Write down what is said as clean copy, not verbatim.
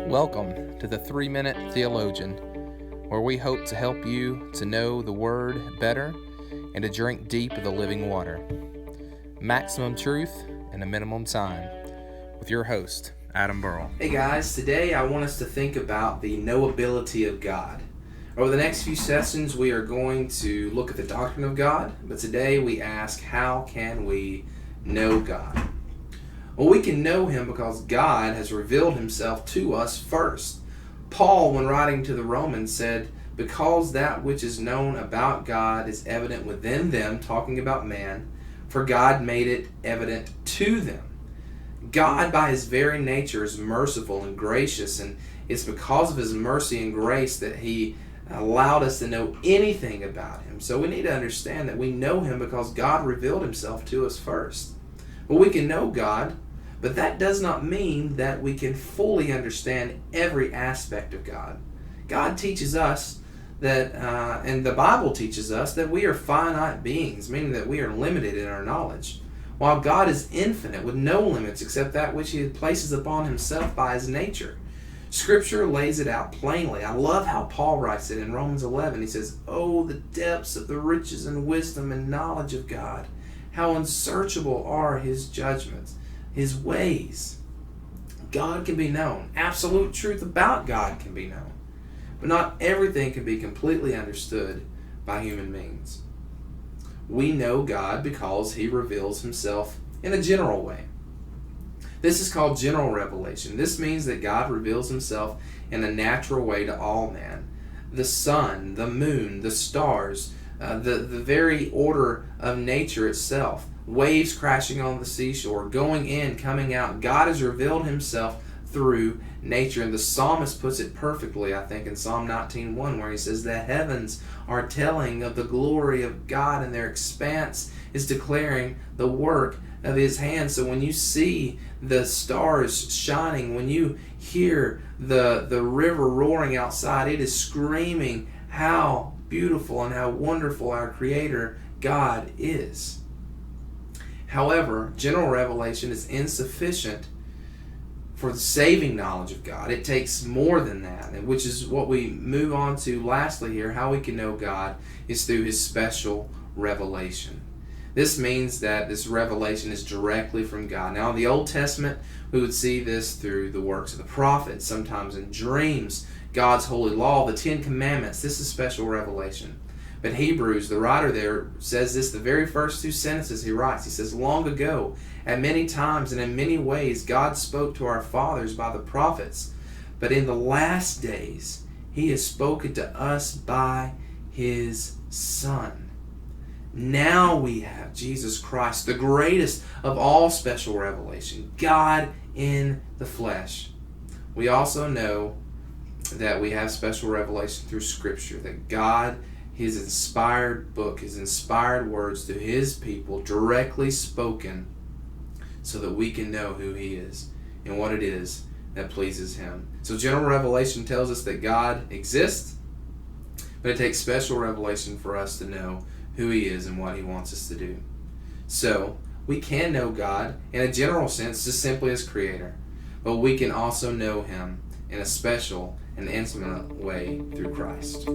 Welcome to the 3-Minute Theologian, where we hope to help you to know the Word better and to drink deep of the living water. Maximum truth in a minimum time. With your host, Adam Burrell. Hey guys, today I want us to think about the knowability of God. Over the next few sessions, we are going to look at the doctrine of God, but today we ask, how can we know God? Well, we can know Him because God has revealed Himself to us first. Paul, when writing to the Romans, said, "Because that which is known about God is evident within them," talking about man, "for God made it evident to them." God, by His very nature, is merciful and gracious, and it's because of His mercy and grace that He allowed us to know anything about Him. So we need to understand that we know Him because God revealed Himself to us first. Well, we can know God, but that does not mean that we can fully understand every aspect of God. God teaches us that, and the Bible teaches us, that we are finite beings, meaning that we are limited in our knowledge, while God is infinite with no limits except that which He places upon Himself by His nature. Scripture lays it out plainly. I love how Paul writes it in Romans 11. He says, "Oh, the depths of the riches and wisdom and knowledge of God! How unsearchable are His judgments, His ways." God can be known. Absolute truth about God can be known. But not everything can be completely understood by human means. We know God because He reveals Himself in a general way. This is called general revelation. This means that God reveals Himself in a natural way to all man. The sun, the moon, the stars, the very order of nature itself, waves crashing on the seashore, going in, coming out. God has revealed Himself through nature. And the psalmist puts it perfectly, I think, in Psalm 19:1, where he says, "The heavens are telling of the glory of God, and their expanse is declaring the work of His hands." So when you see the stars shining, when you hear the river roaring outside, it is screaming how beautiful and how wonderful our Creator God is. However, general revelation is insufficient for the saving knowledge of God. It takes more than that, which is what we move on to lastly here. How we can know God is through His special revelation. This means that this revelation is directly from God. Now, in the Old Testament, we would see this through the works of the prophets, sometimes in dreams, God's holy law, the 10 Commandments. This is special revelation. But Hebrews, the writer there, says this, the very first 2 sentences he writes. He says, "Long ago, at many times and in many ways, God spoke to our fathers by the prophets. But in the last days, He has spoken to us by His Son." Now we have Jesus Christ, the greatest of all special revelation, God in the flesh. We also know that we have special revelation through Scripture, that God, His inspired book, His inspired words to His people, directly spoken so that we can know who He is and what it is that pleases Him. So general revelation tells us that God exists, but it takes special revelation for us to know who He is and what He wants us to do. So we can know God in a general sense just simply as Creator, but we can also know Him in a special and intimate way through Christ.